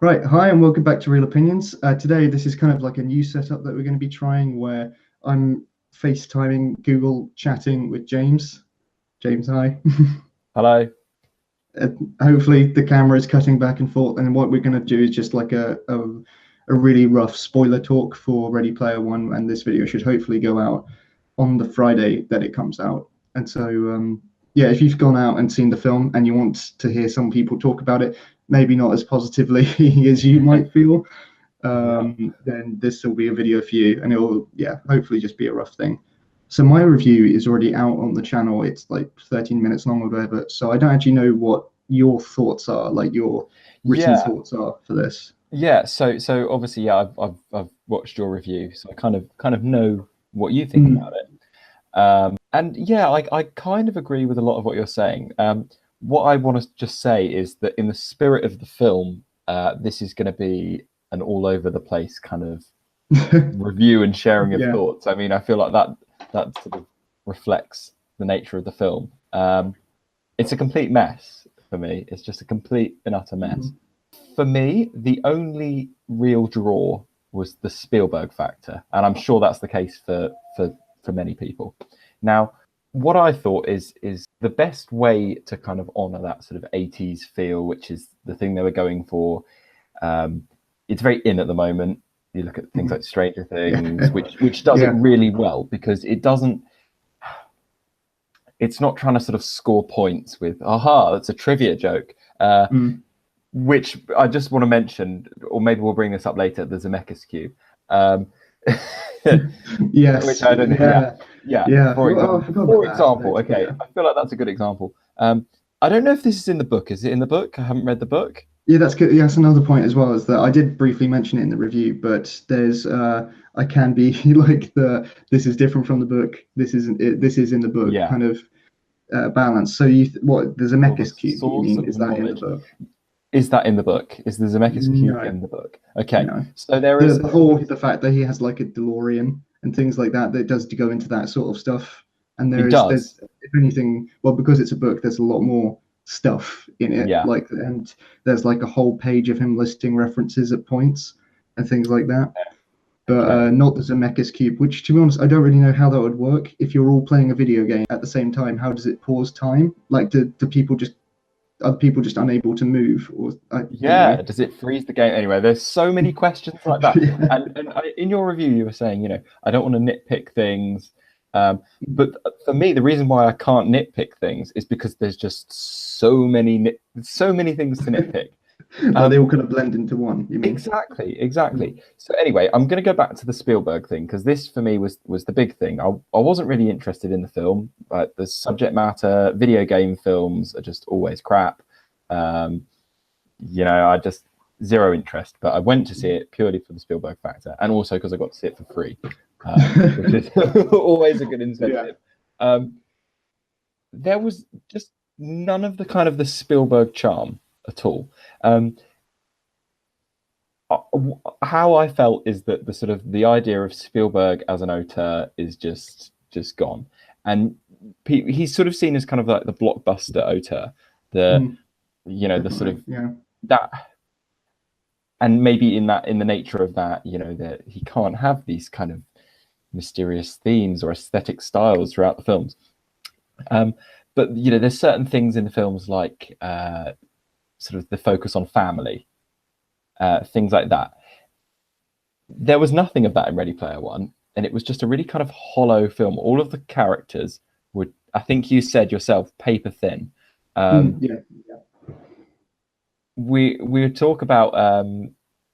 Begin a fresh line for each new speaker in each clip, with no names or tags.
Right, hi, and welcome back to Real Opinions. Today, this is kind of like a new setup that we're going to be trying where I'm FaceTiming, Google chatting with James. James, hi.
Hello.
Uh, Hopefully, the camera is cutting back and forth, and what we're going to do is just like a really rough spoiler talk for Ready Player One, and this video should hopefully go out on the Friday that it comes out. And so, yeah, if you've gone out and seen the film and you want to hear some people talk about it, maybe not as positively as you might feel,
Yeah.
then this will be a video for you, and it will, yeah, hopefully just be a rough thing. So my review is already out on the channel. It's like 13 minutes long or whatever. So I don't actually know what your thoughts are, like your written
Yeah.
thoughts are for this.
Yeah. So obviously, yeah, I've watched your review, so I kind of know what you think
Mm,
about it. And yeah, I kind of agree with a lot of what you're saying. What I want to just say is that in the spirit of the film, this is going to be an all over the place kind of review and sharing of
yeah.
thoughts. I mean, I feel like that sort of reflects the nature of the film. It's a complete mess for me. It's just a complete and utter mess.
Mhm.
For me, the only real draw was the Spielberg factor, and I'm sure that's the case for many people. Now, what I thought is the best way to kind of honor that sort of 80s feel, which is the thing they were going for. It's very in at the moment. You look at things
Mhm.
like Stranger
Yeah.
Things, which does it
Yeah.
really well because it doesn't. It's not trying to sort of score points with, aha, that's a trivia joke.
Mm.
Which I just want to mention, or maybe we'll bring this up later. The Zemeckis cube, um, which
Yes.
I don't know. Yeah,
Yeah.
yeah.
Yeah.
For
Oh, I
example,
forgot about that aspect.
okay,
Yeah.
I feel like that's a good example. I don't know if this is in the book. Is it in the book? I haven't read the book.
Yeah, that's good. Yeah, that's another point as well, is that I did briefly mention it in the review, but there's I can be like the this is different from the book. This isn't it, this is in the book
Yeah.
kind of balance. So what the
Or the
Zemeckis cube, you
source
mean,
of
is that in the
knowledge.
book?
Is that in the book? Is the Zemeckis cube
No,
in the book? Okay,
no.
so there
The
is.
the whole the fact that he has like a DeLorean and things like that that does go into that sort of stuff. And
He
there's
does.
if anything, well, because it's a book, there's a lot more stuff in it.
Yeah.
Like, and there's like a whole page of him listing references at points and things like that. But
Okay.
not the Zemeckis cube, which to be honest, I don't really know how that would work. If you're all playing a video game at the same time, how does it pause time? Like, do people just are people just unable to move, or I don't know.
Yeah, does it freeze the game? Anyway, there's so many questions like that.
Yeah.
In your review, you were saying, I don't want to nitpick things. But for me, the reason why I can't nitpick things is because there's just so many things to nitpick.
Like they
Um,
all kind of blend into one, you mean?
exactly. So anyway, I'm going to go back to the Spielberg thing because this for me was the big thing. I wasn't really interested in the film, but the subject matter, video game films are just always crap. Um, I just zero interest. But I went to see it purely for the Spielberg factor, and also because I got to see it for free, which is always a good
Yeah.
incentive. Um, there was just none of the kind of the Spielberg charm at all. Uh, how I felt is that the sort of the idea of Spielberg as an auteur is just gone, and he's sort of seen as kind of like the blockbuster auteur, the
Mm,
the sort
definitely.
of
Yeah.
that, and maybe in the nature of that, that he can't have these kind of mysterious themes or aesthetic styles throughout the films. Um, but there's certain things in the films like sort of the focus on family, things like that. There was nothing of that in Ready Player One, and it was just a really kind of hollow film. All of the characters would, I think you said yourself, paper thin.
Yeah.
We would talk about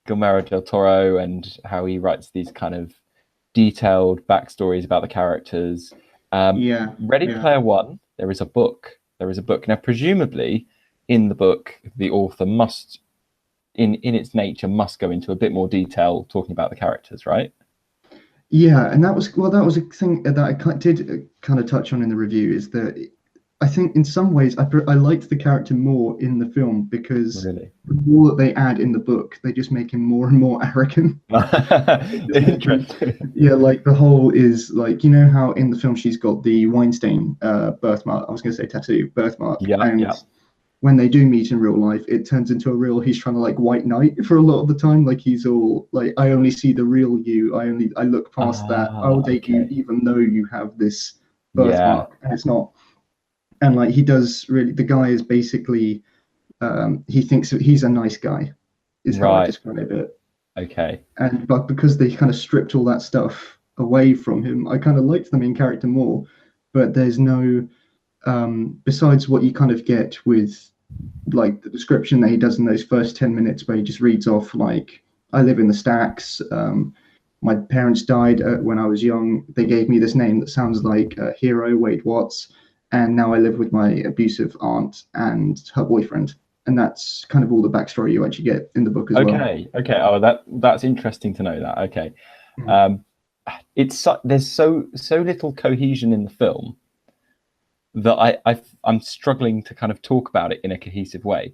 Guillermo del Toro and how he writes these kind of detailed backstories about the characters.
Yeah.
Ready
Yeah.
Player One, there is a book. There is a book. Now, presumably, in the book, the author must, in its nature, must go into a bit more detail talking about the characters, right?
Yeah, and that was a thing that did kind of touch on in the review, is that I think in some ways I liked the character more in the film because
Really
the more that they add in the book, they just make him more and more arrogant. They just make him,
interesting.
yeah, like the whole is like, you know how in the film she's got the Weinstein birthmark. I was going to say tattoo birthmark,
Yeah,
and
yeah,
when they do meet in real life, it turns into a real, he's trying to like white knight for a lot of the time. Like he's all like, I only see the real you. I look past that. I'll date you
Okay.
even though you have this
Yeah.
birthmark. And it's not. And like he does really, the guy is basically, he thinks that he's a nice guy, is how I
Right.
describe it.
Okay.
And but because they kind of stripped all that stuff away from him, I kind of liked the main character more. But there's no, besides what you kind of get with like the description that he does in those first 10 minutes where he just reads off like, I live in the stacks, my parents died when I was young, they gave me this name that sounds like Hero Wade Watts, and now I live with my abusive aunt and her boyfriend. And that's kind of all the backstory you actually get in the book as well.
Okay. Okay. Oh, that's interesting to know that. Okay.
Mhm.
There's so little cohesion in the film that I'm struggling to kind of talk about it in a cohesive way.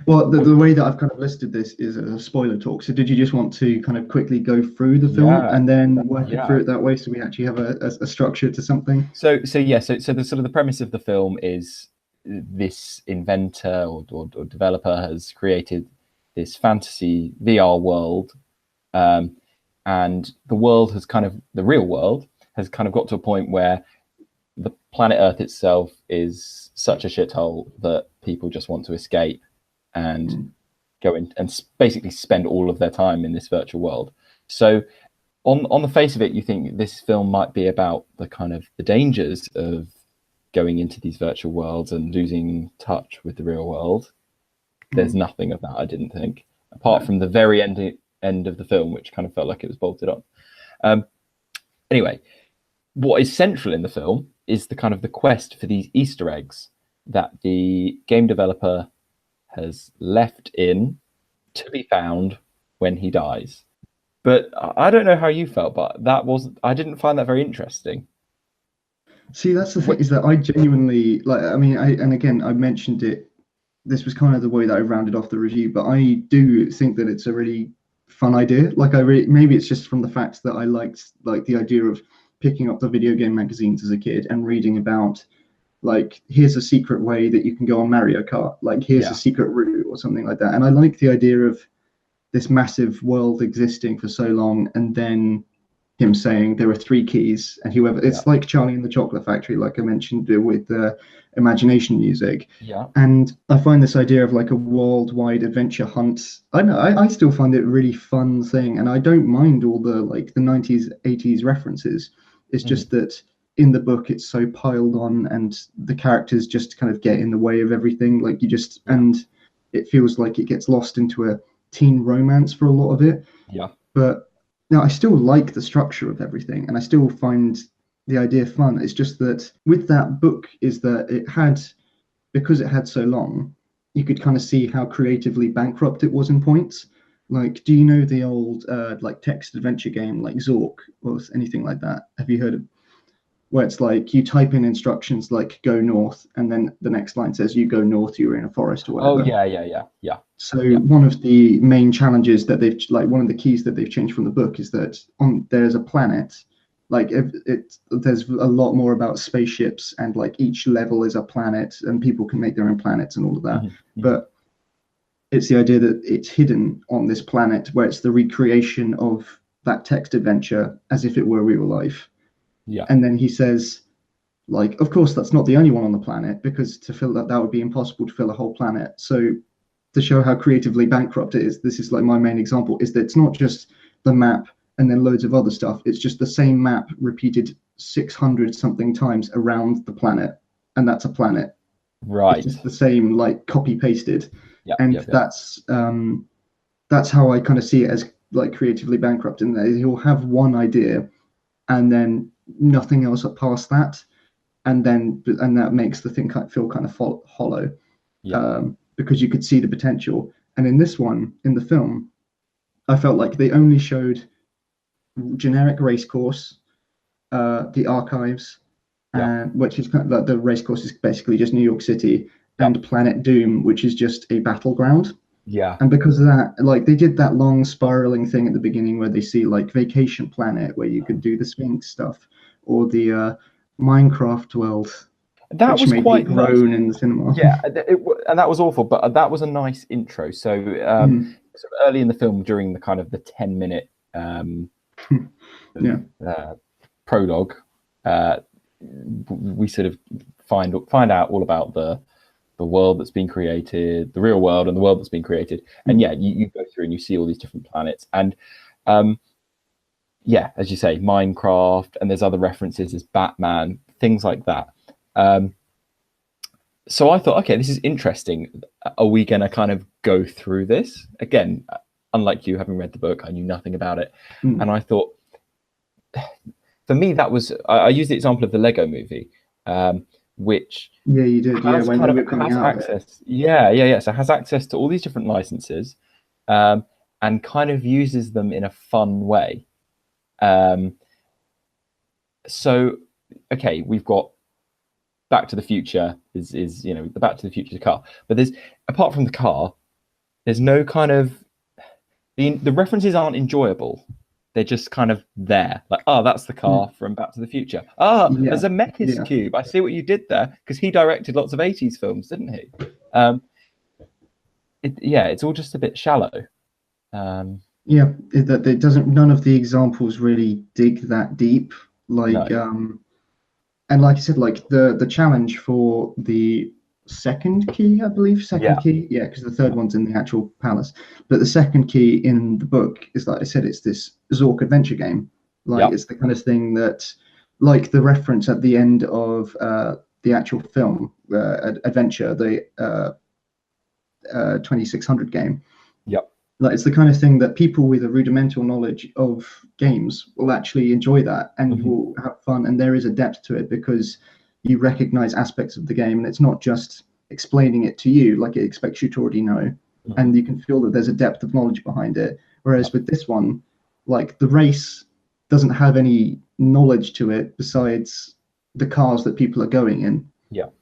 Well, the way that I've kind of listed this is a spoiler talk. So did you just want to kind of quickly go through the film
Yeah.
and then work it
Yeah.
through it that way so we actually have a structure to something?
So the sort of the premise of the film is this inventor or developer has created this fantasy VR world, and the real world has kind of got to a point where the planet Earth itself is such a shithole that people just want to escape and go in and basically spend all of their time in this virtual world. So on the face of it, you think this film might be about the kind of the dangers of going into these virtual worlds and losing touch with the real world. There's nothing of that, I didn't think, apart from the very end of the film, which kind of felt like it was bolted on. Anyway, what is central in the film is the kind of the quest for these Easter eggs that the game developer has left in to be found when he dies. But I don't know how you felt, but I didn't find that very interesting.
See, that's the thing, is that I genuinely like, I mean, and again, I mentioned it, this was kind of the way that I rounded off the review, but I do think that it's a really fun idea. Like maybe it's just from the fact that I liked like the idea of picking up the video game magazines as a kid and reading about like, here's a secret way that you can go on Mario Kart, like here's a secret route or something like that. And I like the idea of this massive world existing for so long, and then him saying there are three keys, and whoever, it's like Charlie and the Chocolate Factory, like I mentioned with the imagination music. And I find this idea of like a worldwide adventure hunt, I know I still find it a really fun thing, and I don't mind all the like the 90s 80s references. It's just that in the book it's so piled on, and the characters just kind of get in the way of everything, like you just, and it feels like it gets lost into a teen romance for a lot of it. But now I still like the structure of everything, and I still find the idea fun. It's just that with that book is that it had, because it had so long, you could kind of see how creatively bankrupt it was in points. Like, do you know the old like text adventure game like Zork or anything like that? Have you heard of, where it's like you type in instructions like go north, and then the next line says you go north, you're in a forest or whatever.
Oh yeah.
So one of the main challenges that they've, like one of the keys that they've changed from the book is that there's a planet, like there's a lot more about spaceships, and like each level is a planet and people can make their own planets and all of that. But it's the idea that it's hidden on this planet where it's the recreation of that text adventure as if it were real life. And then he says, like, of course, that's not the only one on the planet, because to fill that would be impossible to fill a whole planet. So to show how creatively bankrupt it is, this is like my main example, is that it's not just the map and then loads of other stuff. It's just the same map repeated 600 something times around the planet. And that's a planet. It's just the same, like copy pasted. That's how I kind of see it as like creatively bankrupt, in that he'll have one idea and then nothing else past that, and that makes the thing feel kind of hollow, because you could see the potential. And in this one, in the film, I felt like they only showed generic race course, the archives, which is kind of like, the race course is basically just New York City, and Planet Doom, which is just a battleground. And because of that, like they did that long spiraling thing at the beginning where they see like Vacation Planet, where you could do the Sphinx stuff, or the Minecraft world.
That
which
was
made me
quite nice.
groan in the cinema.
Yeah, and that was awful, but that was a nice intro. So, sort of early in the film, during the kind of the 10-minute
Yeah.
prologue, we sort of find out all about the world that's been created, the real world, and the world that's been created. And yeah, you go through and you see all these different planets, and yeah, as you say, Minecraft, and there's other references as Batman, things like that. So I thought, okay, this is interesting. Are we going to kind of go through this again? Unlike you, having read the book, I knew nothing about it, and I thought, for me, that was I used the example of the Lego Movie, which
you did, when we were coming out
access, so has access to all these different licenses, and kind of uses them in a fun way. So, okay, we've got Back to the Future is the Back to the Future car, but there's, apart from the car, there's no kind of the references aren't enjoyable. They're just kind of there, like, oh, that's the car from Back to the Future. There's a Zemeckis cube. I see what you did there, because he directed lots of 80s films, didn't he? It's all just a bit shallow.
It doesn't. None of the examples really dig that deep. Like, and like I said, like the challenge for the second key, I believe, key, because the third one's in the actual palace, but the second key in the book is, like I said, it's this Zork adventure game. Like, it's the kind of thing that, like the reference at the end of the actual film, Adventure, the 2600 game. Like, it's the kind of thing that people with a rudimental knowledge of games will actually enjoy that and will have fun. And there is a depth to it because you recognize aspects of the game, and it's not just explaining it to you like it expects you to already know. And you can feel that there's a depth of knowledge behind it. Whereas with this one, like, the race doesn't have any knowledge to it besides the cars that people are going in.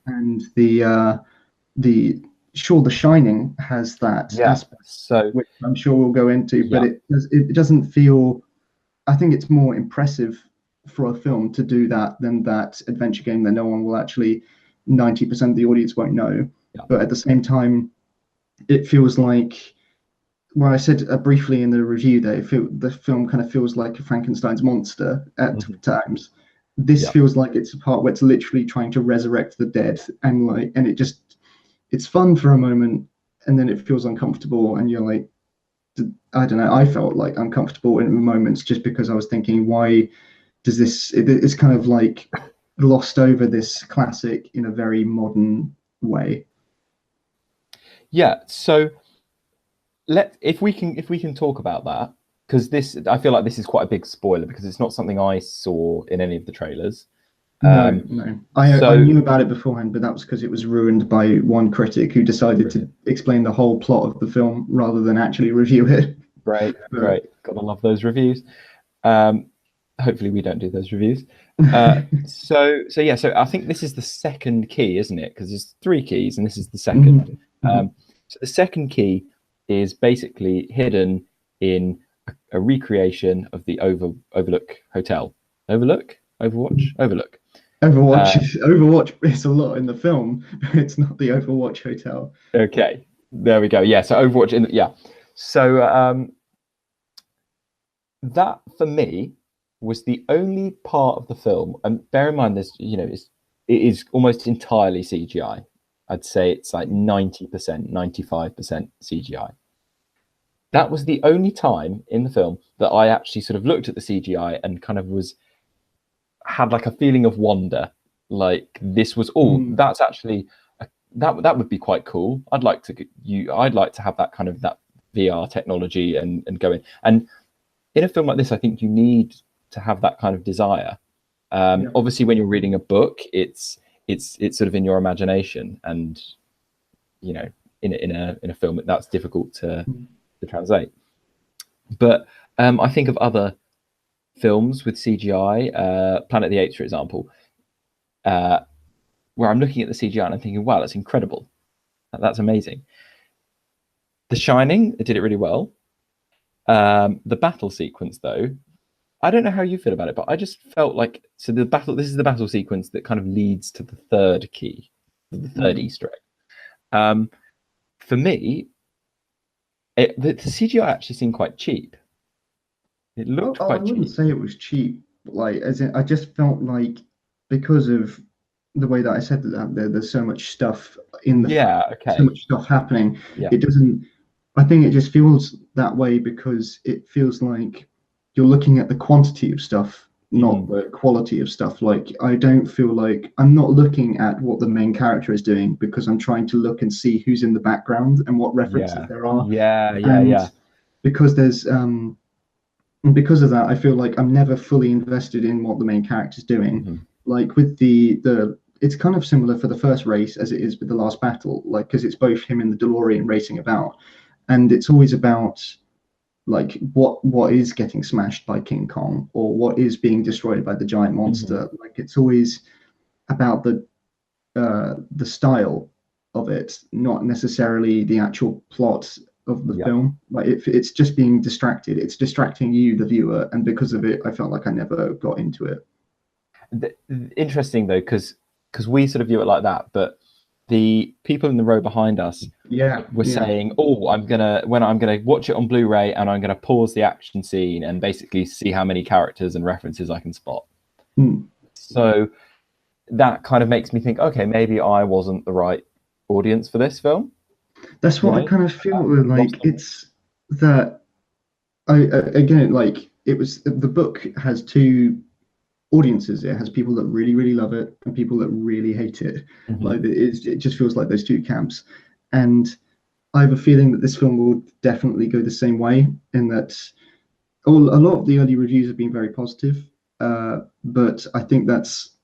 And the Shining has that aspect,
so
which I'm sure we'll go into, but it doesn't feel. I think it's more impressive for a film to do that than that adventure game that no one will actually, 90% of the audience won't know. But at the same time, it feels like, well, I said briefly in the review there, the film kind of feels like a Frankenstein's monster at times. This feels like it's a part where it's literally trying to resurrect the dead, and it's fun for a moment, and then it feels uncomfortable, and you're like, I don't know, I felt like uncomfortable in moments just because I was thinking, why does this, it's kind of like glossed over this classic in a very modern way.
So if we can talk about that, because I feel like this is quite a big spoiler, because it's not something I saw in any of the trailers.
No. I knew about it beforehand, but that was because it was ruined by one critic who decided to explain the whole plot of the film rather than actually review it.
Great. Gotta love those reviews. Hopefully we don't do those reviews. So I think this is the second key, isn't it? Because there's 3 keys, and this is the second. So the second key is basically hidden in a recreation of the Overlook Hotel. Overlook
is a lot in the film, but it's not the Overwatch Hotel.
Okay, there we go. So Overwatch so that for me was the only part of the film, and bear in mind there's it is almost entirely CGI. I'd say it's like 90%, 95% CGI. That was the only time in the film that I actually sort of looked at the CGI and kind of had like a feeling of wonder, like this was that's actually that would be quite cool. I'd like to have that kind of that VR technology and go in. And in a film like this, I think you need to have that kind of desire. Obviously, when you're reading a book, it's sort of in your imagination, and in a film that's difficult to translate. But I think of other films with CGI, Planet of the Apes, for example, where I'm looking at the CGI and I'm thinking, wow, that's incredible. That's amazing. The Shining, it did it really well. The battle sequence, though, I don't know how you feel about it, but I just felt like, so the battle. This is the battle sequence that kind of leads to the third key, the third Easter egg. For me, the CGI actually seemed quite cheap. It looked
I
quite
wouldn't
cheap.
say it was cheap. Like, as in, I just felt like because of the way that I said that there's so much stuff in the film,
Yeah.
so
Okay.
much stuff happening.
Yeah.
It doesn't. I think it just feels that way because it feels like you're looking at the quantity of stuff, not
Mhm.
the quality of stuff. Like, I don't feel like I'm not looking at what the main character is doing because I'm trying to look and see who's in the background and what references
Yeah.
there are.
Yeah. Yeah.
And
Yeah.
because there's and because of that, I feel like I'm never fully invested in what the main character's doing.
Mhm.
Like with the it's kind of similar for the first race as it is with the last battle, like because it's both him and the DeLorean racing about, and it's always about like what is getting smashed by King Kong or what is being destroyed by the giant
Mhm.
monster. Like it's always about the style of it, not necessarily the actual plot of the
Yeah.
film. Like it's just being distracted. It's distracting you, the viewer, and because of it, I felt like I never got into it.
Interesting though, because we sort of view it like that, but the people in the row behind us
Yeah,
were
yeah.
saying, "Oh, I'm gonna watch it on Blu-ray and I'm gonna pause the action scene and basically see how many characters and references I can spot."
Hmm.
So that kind of makes me think, okay, maybe I wasn't the right audience for this film.
That's
You
what I
know,
kind of feel with
lost
like
on me.
it's that I again like it was the book has two audiences. It has people that really love it and people that really hate it.
Mhm.
Like it just feels like those two camps, and I have a feeling that this film will definitely go the same way in that a lot of the early reviews have been very positive, but I think that's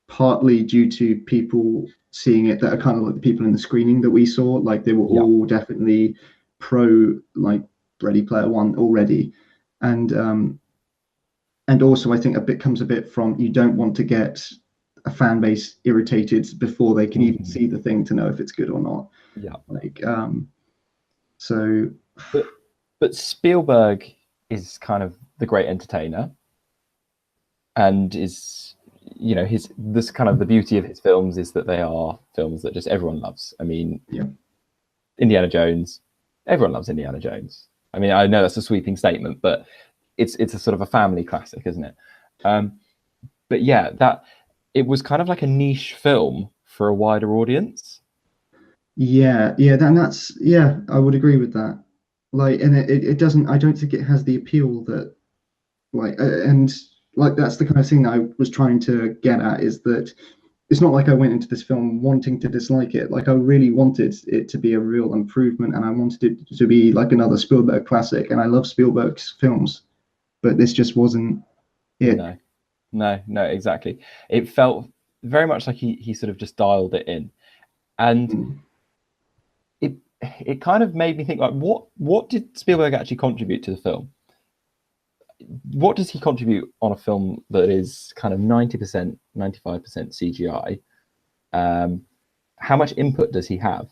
partly due to people seeing it that are kind of like the people in the screening that we saw. Like they were
Yeah.
all definitely pro like Ready Player One already, and also I think a bit comes a bit from you don't want to get a fan base irritated before they can even
Mhm.
see the thing to know if it's good or not.
Yeah.
Like so
But Spielberg is kind of the great entertainer, and is, you know, his this kind of the beauty of his films is that they are films that just everyone loves. I mean,
yeah.
Indiana Jones, everyone loves Indiana Jones. I mean, I know that's a sweeping statement, but it's a sort of a family classic, isn't it? Um, but yeah, that it was kind of like a niche film for a wider audience.
Yeah, that's yeah, I would agree with that. Like, and it doesn't. I don't think it has the appeal that like, and like that's the kind of thing that I was trying to get at is that it's not like I went into this film wanting to dislike it. Like, I really wanted it to be a real improvement, and I wanted it to be like another Spielberg classic. And I love Spielberg's films, but this just wasn't it.
No, no, exactly. It felt very much like he sort of just dialed it in, and
Mm.
it it kind of made me think, like, what did Spielberg actually contribute to the film? What does he contribute on a film that is kind of 90%, 95% CGI? How much input does he have?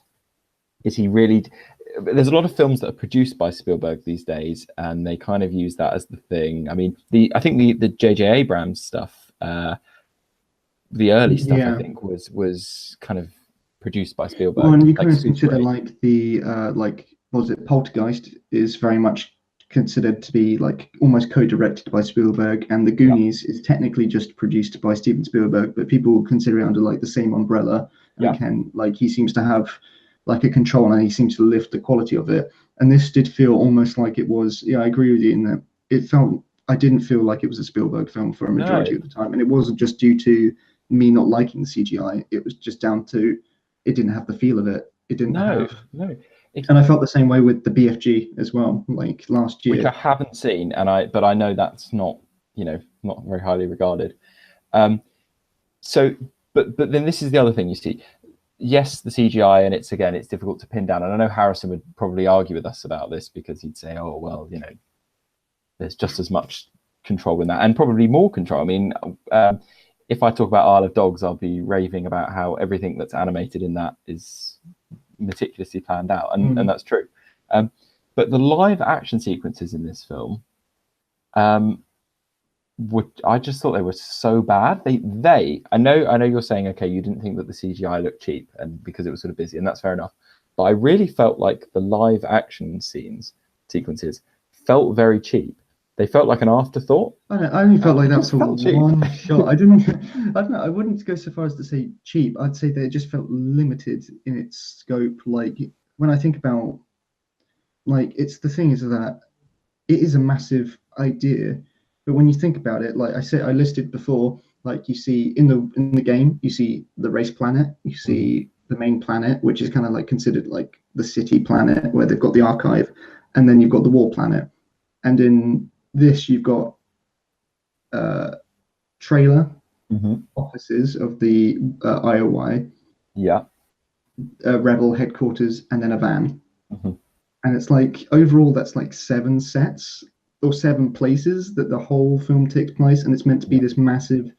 Is he really? There's a lot of films that are produced by Spielberg these days, and they kind of use that as the thing. I mean, I think the J.J. Abrams stuff, the early stuff, I
Yeah.
think was kind of produced by
Well,
Spielberg,
and you
like
kind of
Super
consider
8.
like the like was it Poltergeist is very much considered to be like almost co-directed by Spielberg, and The
Yeah,
Goonies is technically just produced by Steven Spielberg, but people consider it under like the same umbrella. And
yeah,
again, like he seems to have like a control, and he seems to lift the quality of it. And this did feel almost like it was. Yeah, I agree with you in that it felt. I didn't feel like it was a Spielberg film for a majority
no,
of the time, and it wasn't just due to me not liking the CGI. It was just down to it didn't have the feel of it. It didn't
no,
have,
no.
and I felt the same way with the BFG as well. Like last
Which I
year,
haven't seen, but I know that's not, you know, not very highly regarded. Um, so, but then this is the other thing you see. Yes, the CGI, and it's difficult to pin down. And I know Harrison would probably argue with us about this because he'd say, oh well, you know, there's just as much control in that, and probably more control. I mean, if I talk about Isle of Dogs, I'll be raving about how everything that's animated in that is meticulously planned out, and
mm.
that's true. Um, but the live action sequences in this film, um, I just thought they were so bad. I know you're saying, okay, you didn't think that the CGI looked cheap and because it was sort of busy, and that's fair enough. But I really felt like the live action sequences felt very cheap. They felt like an afterthought.
I only felt like that for one shot. I don't know. I wouldn't go so far as to say cheap. I'd say that it just felt limited in its scope. Like when I think about, like, it's the thing is that it is a massive idea, but when you think about it, like I listed before, like you see in the game, you see the race planet, you see the main planet, which is kind of like considered like the city planet where they've got the archive, and then you've got the war planet, and in this you've got trailer offices of the IOI, Rebel headquarters, and then a van. And it's like overall that's like 7 sets or 7 places that the whole film takes place, and it's meant to be this massive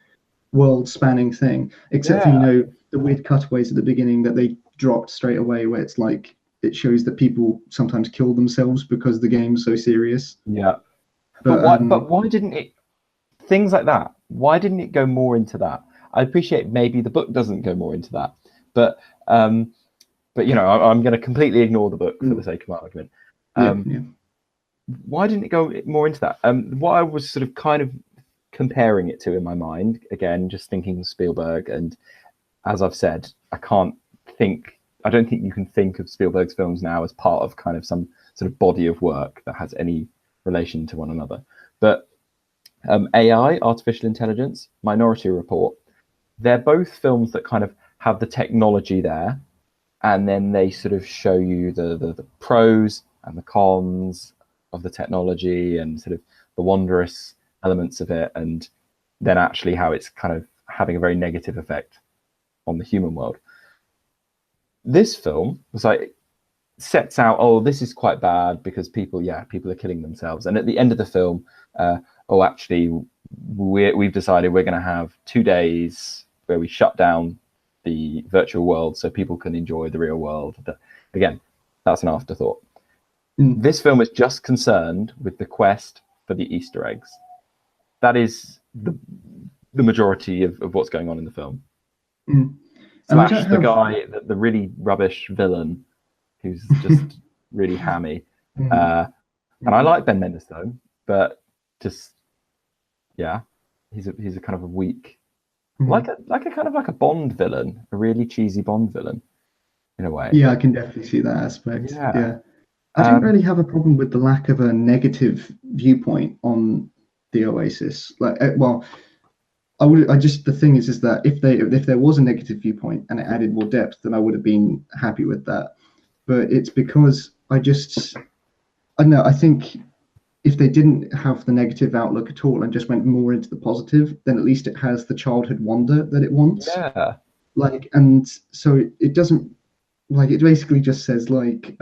world-spanning thing, except for, you know, the weird cutaways at the beginning that they dropped straight away, where it's like it shows that people sometimes kill themselves because the game's so serious.
But why didn't it, things like that, why didn't it go more into that? I appreciate maybe the book doesn't go more into that, but you know, I'm going to completely ignore the book for the sake of my argument. Why didn't it go more into that? What I was sort of kind of comparing it to in my mind, again, just thinking Spielberg, and as I've said, I don't think you can think of Spielberg's films now as part of kind of some sort of body of work that has any relation to one another. But AI, Artificial Intelligence, Minority Report, they're both films that kind of have the technology there, and then they sort of show you the pros and the cons of the technology and sort of the wondrous elements of it, and then actually how it's kind of having a very negative effect on the human world. This film was like, sets out, oh, this is quite bad because people are killing themselves, and at the end of the film, oh, actually we've decided we're going to have 2 days where we shut down the virtual world so people can enjoy the real world. Again, that's an afterthought. This film is just concerned with the quest for the Easter eggs. That is the majority of what's going on in the film. Slash the guy, the really rubbish villain who's just really hammy. And I like Ben Mendes though, but just he's a kind of a weak, like a kind of like a Bond villain, a really cheesy Bond villain in a way.
Yeah, I can definitely see that aspect. Yeah. I didn't really have a problem with the lack of a negative viewpoint on the Oasis. Like, well, the thing is that if there was a negative viewpoint and it added more depth, then I would have been happy with that. But it's because I don't know, I think if they didn't have the negative outlook at all and just went more into the positive, then at least it has the childhood wonder that it wants.
Yeah.
Like, and so it doesn't, like, it basically just says, like,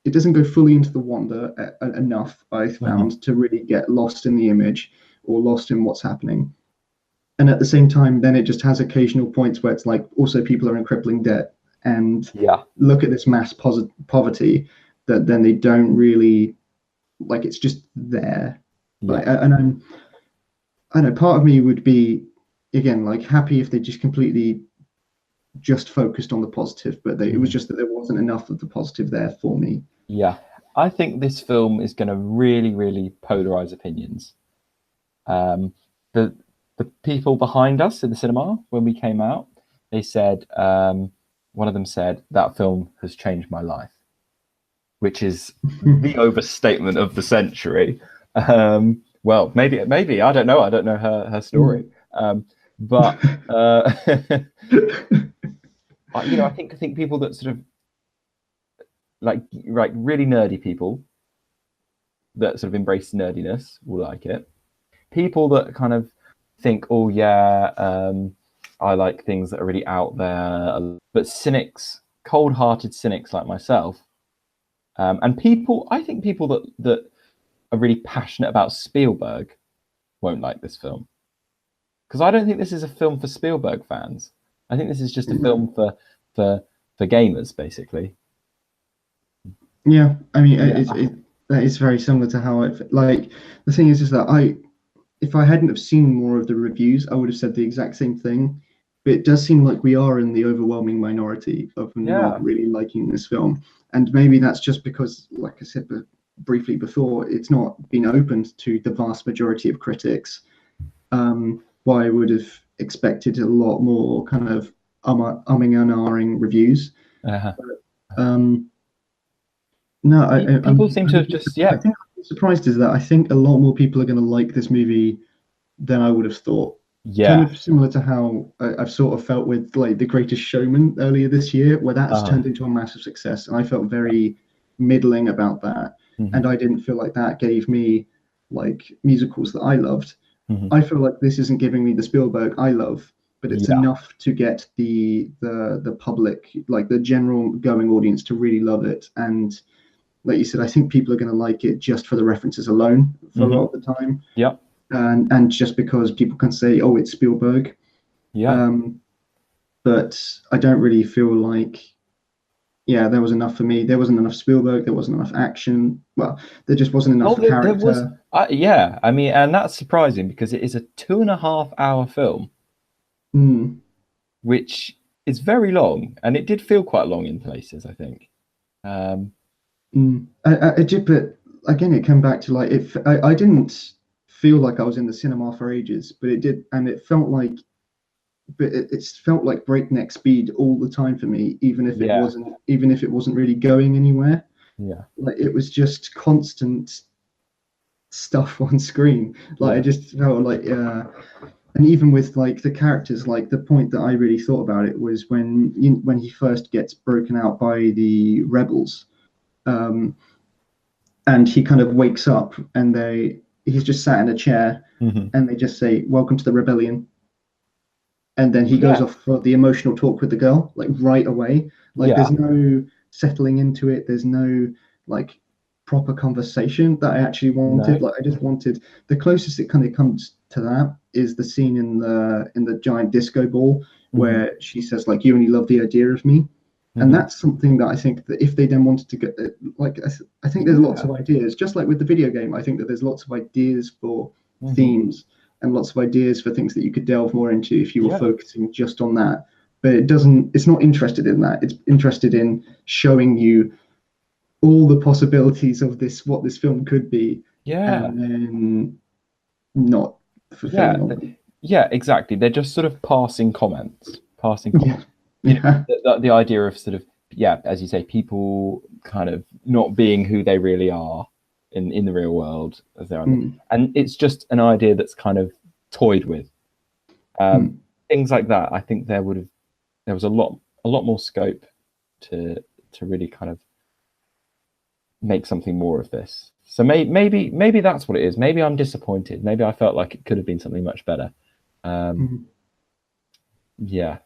it doesn't go fully into the wonder enough, I found, to really get lost in the image or lost in what's happening. And at the same time, then it just has occasional points where it's like, also people are in crippling debt, and look at this mass poverty that then they don't really, like, it's just there. Like, and I know part of me would be, again, like, happy if they just completely just focused on the positive, but it was just that there wasn't enough of the positive there for me.
Yeah, I think this film is going to really, really polarize opinions. The people behind us in the cinema when we came out, they said, one of them said, that film has changed my life, which is the overstatement of the century. Well, maybe I don't know. I don't know her story, but you know, I think people that sort of like really nerdy people that sort of embrace nerdiness will like it. People that kind of think, oh yeah, I like things that are really out there, but cynics, cold-hearted cynics like myself, and I think people that are really passionate about Spielberg won't like this film, because I don't think this is a film for Spielberg fans. I think this is just a film for gamers, basically. Yeah,
I mean, it's very similar to how I like. The thing is that if I hadn't have seen more of the reviews, I would have said the exact same thing. But it does seem like we are in the overwhelming minority of not
Yeah.
really liking this film, and maybe that's just because, like I said briefly before, it's not been opened to the vast majority of critics. Why I would have expected a lot more kind of umming and ahhing reviews.
Uh-huh.
Um, no,
People seem to have just,
I think I'm surprised is that I think a lot more people are going to like this movie than I would have thought. Kind
yeah.
of similar to how I've sort of felt with like The Greatest Showman earlier this year, where that has turned into a massive success, and I felt very middling about that.
Mhm.
And I didn't feel like that gave me like musicals that I loved.
Mhm.
I feel like this isn't giving me the Spielberg I love, but it's
Yeah.
enough to get the public, like the general going audience, to really love it. And like you said, I think people are going to like it just for the references alone for a lot of the time.
Yep.
And just because people can say, "Oh, it's Spielberg,"
Yeah.
but I don't really feel like, yeah, there was enough for me. There wasn't enough Spielberg. There wasn't enough action. Well, there just wasn't enough character.
There was, yeah. I mean, and that's surprising because it is a 2.5-hour film, which is very long, and it did feel quite long in places, I think.
I did, but again, it came back to like if I didn't feel like I was in the cinema for ages, but it did, and it felt like, but it felt like breakneck speed all the time for me, even if it wasn't really going anywhere.
Yeah.
Like it was just constant stuff on screen. Like I just felt like, and even with like the characters, like the point that I really thought about it was when he first gets broken out by the rebels. And he kind of wakes up and he's just sat in a chair and they just say, "Welcome to the rebellion." And then he goes off for the emotional talk with the girl, like right away. Like there's no settling into it. There's no like proper conversation that I actually wanted. Like I just wanted, the closest it kind of comes to that is the scene in the giant disco ball where she says like, "You only love the idea of me." And that's something that I think that if they then wanted to get, like, I think there's lots of ideas, just like with the video game. I think that there's lots of ideas for themes and lots of ideas for things that you could delve more into if you were focusing just on that. But it's not interested in that. It's interested in showing you all the possibilities of what this film could be. And then not fulfilling them.
Yeah, exactly. They're just sort of passing comments.
Yeah.
The idea of sort of, as you say, people kind of not being who they really are in the real world as they are. And it's just an idea that's kind of toyed with. Things like that. I think there was a lot more scope to really kind of make something more of this. So maybe that's what it is. Maybe I'm disappointed. Maybe I felt like it could have been something much better. Yeah.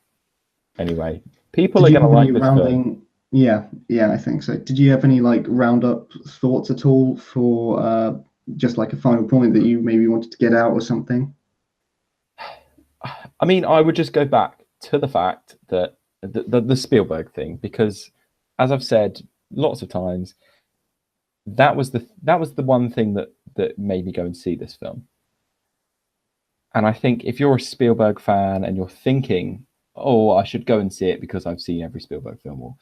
Anyway, people are going to like this film.
Yeah, I think so. Did you have any like roundup thoughts at all for just like a final point that you maybe wanted to get out or something?
I mean, I would just go back to the fact that the Spielberg thing, because as I've said lots of times, that was the one thing that made me go and see this film. And I think if you're a Spielberg fan and you're thinking, "Oh, I should go and see it because I've seen every Spielberg film," or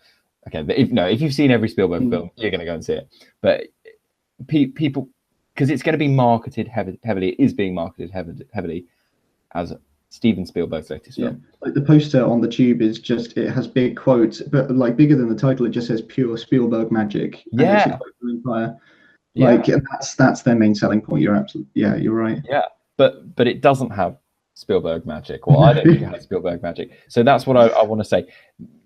if you've seen every Spielberg film, you're going to go and see it. But people, because it's going to be marketed heavily, it is being marketed heavily as Steven Spielberg's latest film.
Like the poster on the tube is just, it has big quotes, but like bigger than the title, it just says "Pure Spielberg Magic."
Yeah.
Like that's their main selling point. You're absolutely, you're right.
Yeah, but it doesn't have Spielberg magic. Well, I don't think it has Spielberg magic. So that's what I want to say.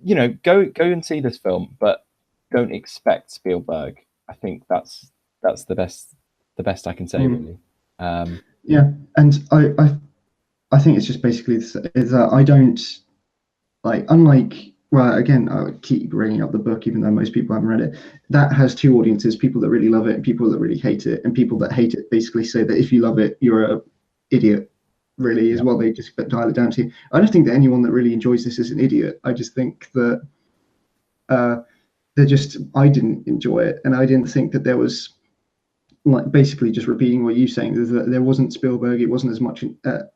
You know, go and see this film, but don't expect Spielberg. I think that's the best I can say, really.
Yeah, and I think it's just basically is that I don't like, unlike, well, again, I keep bringing up the book, even though most people haven't read it. That has two audiences: people that really love it and people that really hate it. And people that hate it basically say that if you love it, you're a idiot. Really, is what they just dial it down to. I don't think that anyone that really enjoys this is an idiot. I just think that I didn't enjoy it, and I didn't think that there was like basically just repeating what you're saying, is that there wasn't Spielberg. It wasn't as much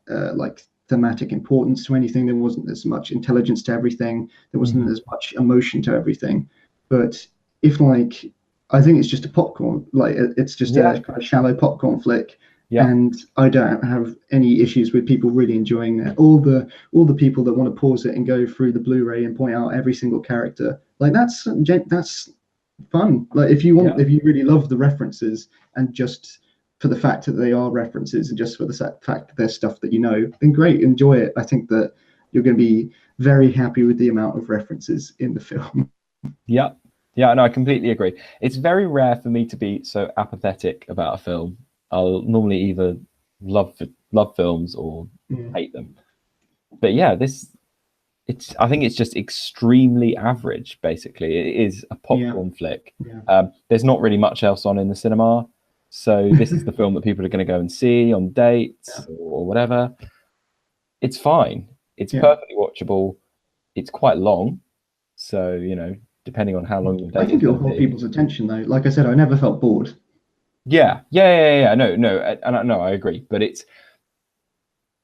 like thematic importance to anything. There wasn't as much intelligence to everything. There wasn't as much emotion to everything. But if like, I think it's just a popcorn, like it's just a kind of shallow popcorn flick.
Yeah.
And I don't have any issues with people really enjoying it. All the people that want to pause it and go through the Blu-ray and point out every single character, like that's fun. Like if you want, if you really love the references, and just for the fact that they are references, and just for the fact that there's stuff that you know, then great, enjoy it. I think that you're going to be very happy with the amount of references in the film.
Yeah, no, I completely agree. It's very rare for me to be so apathetic about a film. I'll normally either love films or hate them. But yeah, I think it's just extremely average. Basically, it is a popcorn flick. There's not really much else on in the cinema, so this is the film that people are going to go and see on dates or whatever. It's fine. It's perfectly watchable. It's quite long, so you know, depending on how long your date.
I think it'll hold people's attention though. Like I said, I never felt bored.
Yeah. No, I agree. But it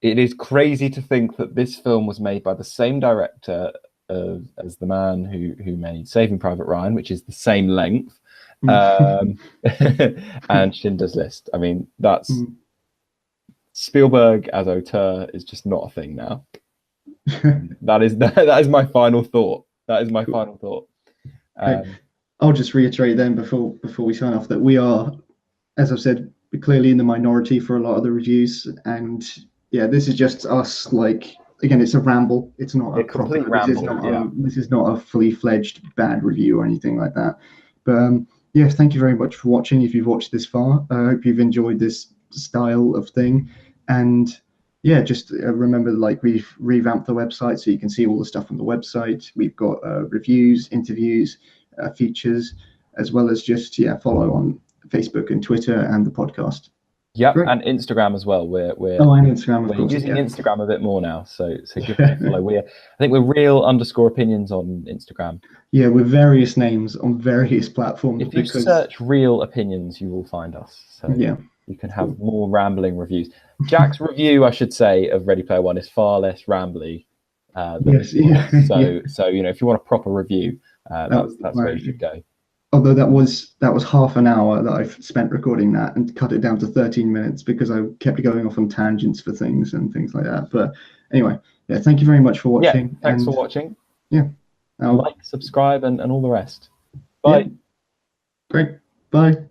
is crazy to think that this film was made by the same director as the man who made Saving Private Ryan, which is the same length, and Schindler's List. I mean, that's Spielberg as auteur is just not a thing now. that is my final thought. That is my final thought.
I'll just reiterate then before we sign off that we are, as I've said, clearly in the minority for a lot of the reviews, and yeah, this is just us. Like again, it's a ramble. It's not a
complete ramble.
This is not a fully fledged bad review or anything like that. But yes, thank you very much for watching. If you've watched this far, I hope you've enjoyed this style of thing. And yeah, just remember, like, we've revamped the website so you can see all the stuff on the website. We've got reviews, interviews, features, as well as just follow on Facebook and Twitter and the podcast.
Yeah, and Instagram as well. We're
and Instagram, of course,
using Instagram a bit more now, so give it a follow. I think we're real_opinions on Instagram.
Yeah, with various names on various platforms.
If you search Real Opinions, you will find us. So
yeah,
you can have more rambling reviews. Jack's review, I should say, of Ready Player One is far less rambly. So you know, if you want a proper review, that's where you should go.
Although that was half an hour that I've spent recording that, and cut it down to 13 minutes because I kept going off on tangents for things and things like that. But anyway, yeah, thank you very much for watching.
Yeah, thanks for watching.
Yeah.
Like, subscribe, and all the rest. Bye.
Yeah. Great. Bye.